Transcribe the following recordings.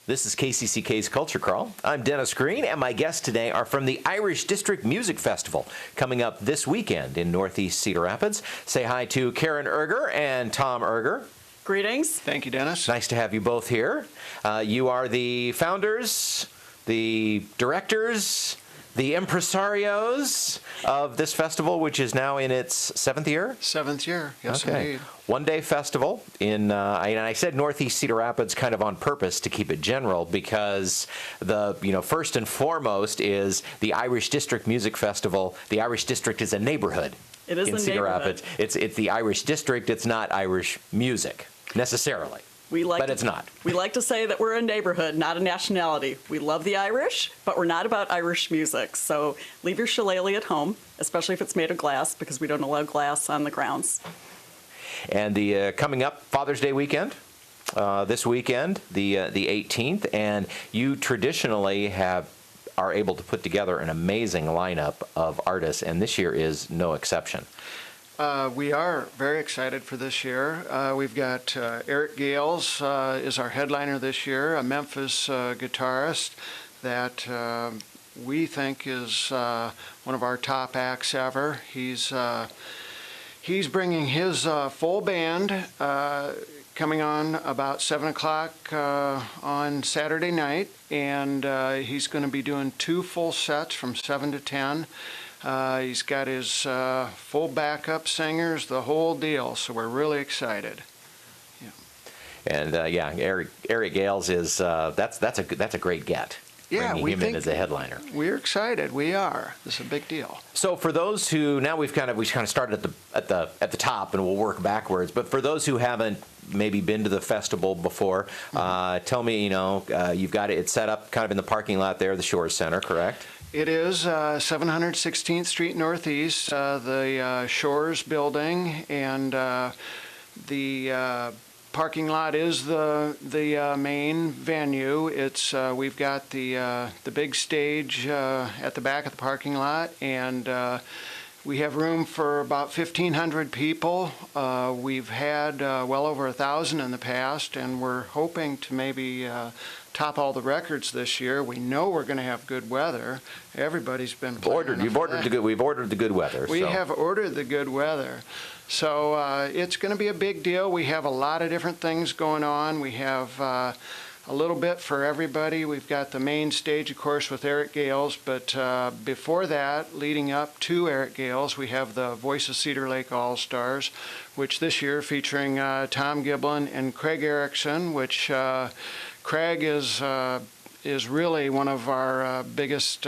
This is KCCK's Culture Crawl. I'm Dennis Green, and my guests today are from the Irish District Music Festival, coming up this weekend in Northeast Cedar Rapids. Say hi to Karen Erger and Tom Erger. Greetings. Thank you, Dennis. Nice to have you both here. You are the founders, the directors, the impresarios of this festival, which is now in its seventh year? Seventh year, yes, okay. Indeed. One-day festival in, and I said Northeast Cedar Rapids kind of on purpose to keep it general because first and foremost is the Irish District Music Festival. The Irish District is a neighborhood. It is in Cedar Rapids. It's the Irish District. It's not Irish music necessarily. But it's not. We like to say that we're a neighborhood, not a nationality. We love the Irish, but we're not about Irish music. So leave your shillelagh at home, especially if it's made of glass, because we don't allow glass on the grounds. And the coming up Father's Day weekend, this weekend, the 18th, and you traditionally are able to put together an amazing lineup of artists, and this year is no exception. We are very excited for this year. We've got Eric Gales is our headliner this year, a Memphis guitarist that we think is one of our top acts ever. He's bringing his full band coming on about 7 o'clock on Saturday night, and he's going to be doing 2 full sets from 7 to 10. He's got his full backup singers, the whole deal, so we're really excited. Yeah. And Eric Gales is that's a great get. Yeah, bringing him in as a headliner. We're excited. We are. This is a big deal. So for those who now we kind of started at the top and we'll work backwards. But for those who haven't maybe been to the festival before, tell me, you've got it's set up kind of in the parking lot there, the Shores Center, correct? It is 716th Street Northeast, the Shores building, and the parking lot is the main venue. It's we've got the big stage at the back of the parking lot, and we have room for about 1,500 people. We've had well over 1,000 in the past, and we're hoping to maybe top all the records this year. We know we're going to have good weather. Everybody's been We've ordered the good weather. We have ordered the good weather. So it's going to be a big deal. We have a lot of different things going on. We have a little bit for everybody. We've got the main stage, of course, with Eric Gales, but before that, leading up to Eric Gales, we have the Voice of Cedar Lake All-Stars, which this year featuring Tom Giblin and Craig Erickson, which Craig is really one of our biggest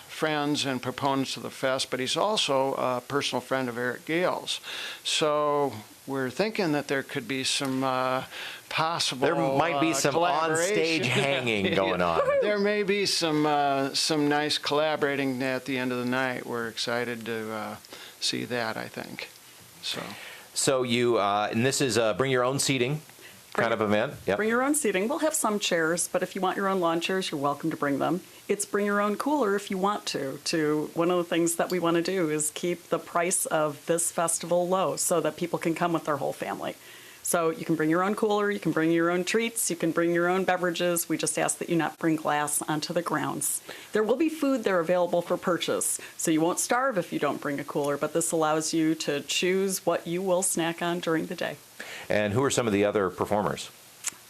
friends and proponents of the fest, but he's also a personal friend of Eric Gales. So we're thinking that there could be some possible There might be some on-stage hanging going on. There may be some nice collaborating at the end of the night. We're excited to see that, I think. So you, and this is bring your own seating kind of event. Yep. Bring your own seating. We'll have some chairs, but if you want your own lawn chairs, you're welcome to bring them. It's bring your own cooler if you want to. One of the things that we want to do is keep the price of this festival low so that people can come with their whole family. So you can bring your own cooler, you can bring your own treats, you can bring your own beverages. We just ask that you not bring glass onto the grounds. There will be food there available for purchase, so you won't starve if you don't bring a cooler, but this allows you to choose what you will snack on during the day. And who are some of the other performers?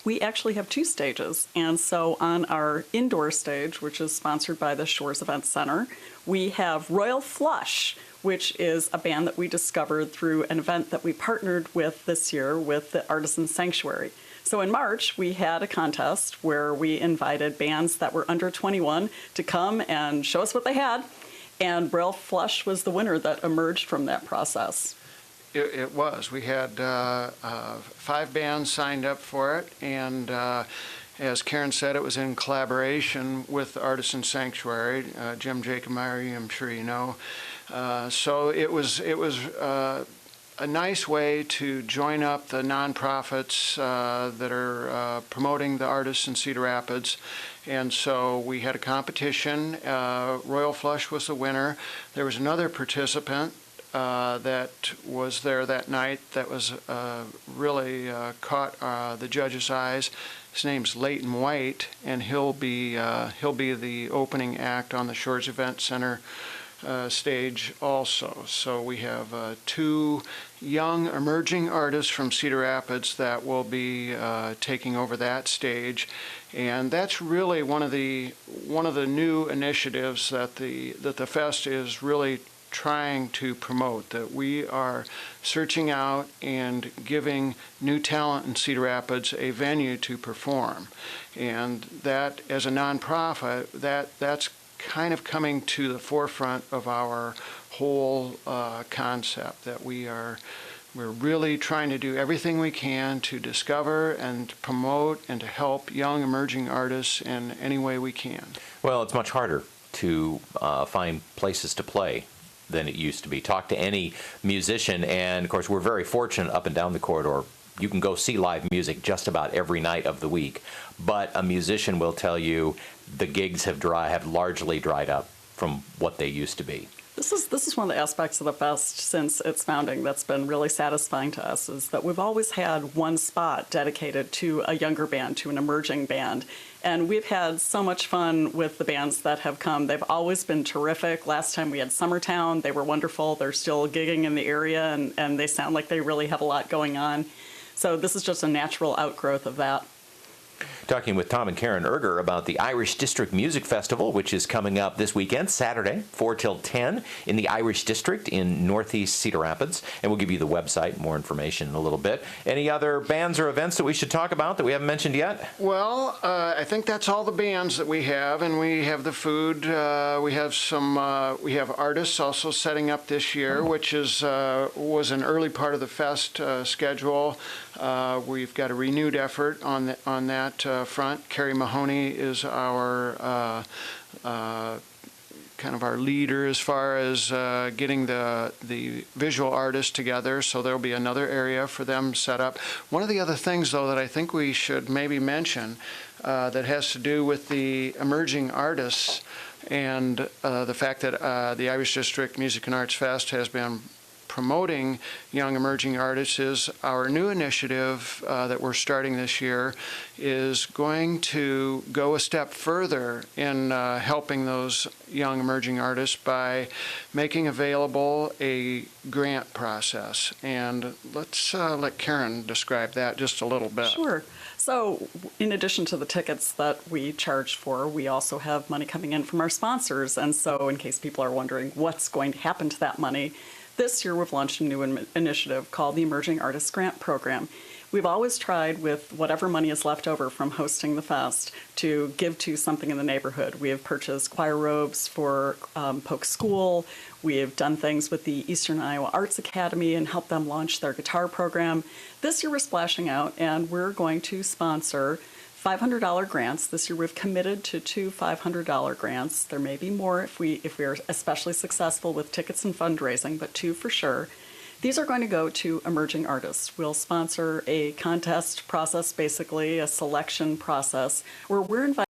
We actually have 2 stages, and so on our indoor stage, which is sponsored by the Shores Event Center, we have Royal Flush, which is a band that we discovered through an event that we partnered with this year with the Artisan Sanctuary. So in March, we had a contest where we invited bands that were under 21 to come and show us what they had, and Royal Flush was the winner that emerged from that process. It was. We had 5 bands signed up for it, and as Karen said, it was in collaboration with the Artisan Sanctuary. Jim Jacomari, I'm sure you know. So it was a nice way to join up the nonprofits that are promoting the artists in Cedar Rapids. And so we had a competition. Royal Flush was the winner. There was another participant that was there that night that was really caught the judges' eyes. His name's Leighton White, and he'll be the opening act on the Shores Event Center stage also. So we have 2 young emerging artists from Cedar Rapids that will be taking over that stage, and that's really one of the new initiatives that the fest is really trying to promote, that we are searching out and giving new talent in Cedar Rapids a venue to perform. And that, as a nonprofit, that's kind of coming to the forefront of our whole concept, that we're really trying to do everything we can to discover and promote and to help young emerging artists in any way we can. Well, it's much harder to find places to play than it used to be. Talk to any musician, and of course we're very fortunate up and down the corridor. You can go see live music just about every night of the week, but a musician will tell you the gigs have largely dried up from what they used to be. This is one of the aspects of the fest since its founding that's been really satisfying to us, is that we've always had one spot dedicated to a younger band, to an emerging band. And we've had so much fun with the bands that have come. They've always been terrific. Last time we had Summertown, they were wonderful. They're still gigging in the area, and they sound like they really have a lot going on. So this is just a natural outgrowth of that. Talking with Tom and Karen Erger about the Irish District Music Festival, which is coming up this weekend, Saturday, 4 till 10, in the Irish District in Northeast Cedar Rapids. And we'll give you the website, more information in a little bit. Any other bands or events that we should talk about that we haven't mentioned yet? Well, I think that's all the bands that we have, and we have the food. We have artists also setting up this year, which was an early part of the fest schedule. We've got a renewed effort on that front. Carrie Mahoney is our kind of our leader as far as getting the visual artists together, so there'll be another area for them set up. One of the other things, though, that I think we should maybe mention that has to do with the emerging artists and the fact that the Irish District Music and Arts Fest has been promoting young emerging artists is our new initiative that we're starting this year is going to go a step further in helping those young emerging artists by making available a grant process. And let's let Karen describe that just a little bit. Sure. So in addition to the tickets that we charge for, we also have money coming in from our sponsors. And so in case people are wondering what's going to happen to that money, this year we've launched a new initiative called the Emerging Artists Grant Program. We've always tried, with whatever money is left over from hosting the fest, to give to something in the neighborhood. We have purchased choir robes for Polk School. We have done things with the Eastern Iowa Arts Academy and helped them launch their guitar program. This year we're splashing out, and we're going to sponsor $500 grants. This year we've committed to 2 $500 grants. There may be more if we are especially successful with tickets and fundraising, but 2 for sure. These are going to go to emerging artists. We'll sponsor a contest process, basically a selection process, where we're inviting